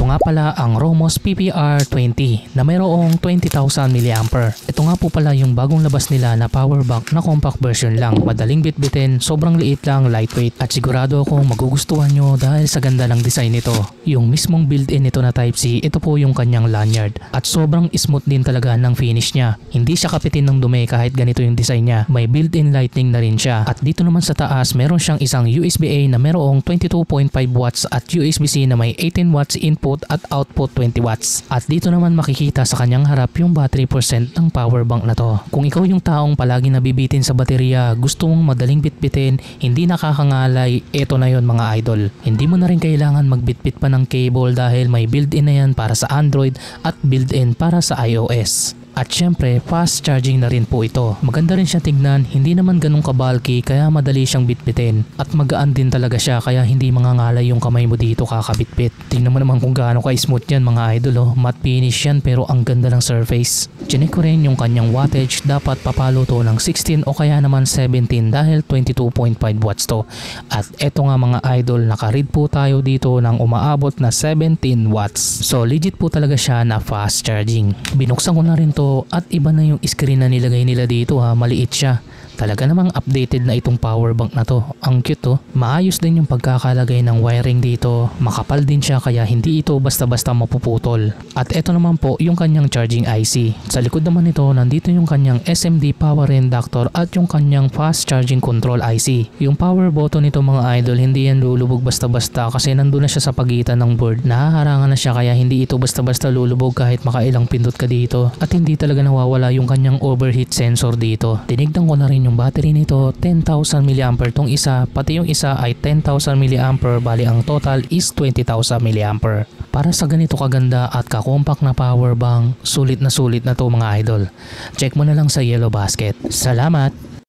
Ito nga pala ang Romos PPR20 na mayroong 20,000 mAh. Ito nga po pala yung bagong labas nila na power bank na compact version lang. Madaling bitbitin, sobrang liit lang, lightweight. At sigurado akong magugustuhan nyo dahil sa ganda ng design nito. Yung mismong built-in nito na Type-C, ito po yung kanyang lanyard. At sobrang smooth din talaga ng finish niya. Hindi siya kapitin ng dumi kahit ganito yung design niya. May built-in lighting na rin siya. At dito naman sa taas, meron siyang isang USB-A na mayroong 22.5 watts at USB-C na may 18 watts input at output 20 watts. At dito naman makikita sa kanyang harap yung battery percent ng power bank na to. Kung ikaw yung taong palagi nabibitin sa baterya, gusto mong madaling bitbitin, hindi nakakangalay, eto na yon mga idol. Hindi mo na rin kailangan magbitbit pa ng cable dahil may built-in na yan para sa Android at built-in para sa iOS. At syempre, fast charging na rin po ito. Maganda rin siya tignan, hindi naman ganun kabalki kaya madali siyang bitbitin. At magaan din talaga siya kaya hindi mangangalay yung kamay mo dito kakabitbit. Tingnan mo naman kung gaano ka-smooth yan mga idol oh. Matte finish yan pero ang ganda ng surface. Chinek ko rin yung kanyang wattage, dapat papalo to ng 16 o kaya naman 17 dahil 22.5 watts to. At eto nga mga idol, naka-read po tayo dito ng umaabot na 17 watts. So legit po talaga siya na fast charging. Binuksan ko na rin to at iba na yung screen na nilagay nila dito ha, maliit siya. Talaga namang updated na itong power bank na to. Ang cute to. Maayos din yung pagkakalagay ng wiring dito. Makapal din siya kaya hindi ito basta-basta mapuputol. At eto naman po yung kanyang charging IC. Sa likod naman nito nandito yung kanyang SMD power inductor at yung kanyang fast charging control IC. Yung power button nito mga idol hindi yan lulubog basta-basta kasi nandun na siya sa pagitan ng board. Nahaharangan na siya kaya hindi ito basta-basta lulubog kahit makailang pindot ka dito. At hindi talaga nawawala yung kanyang overheat sensor dito. Tinignan ko na rin yung battery nito, 10,000 mAh tong isa, pati yung isa ay 10,000 mAh, bali ang total is 20,000 mAh. Para sa ganito kaganda at kakompact na power bank, sulit na to mga idol. Check mo na lang sa Yellow Basket. Salamat!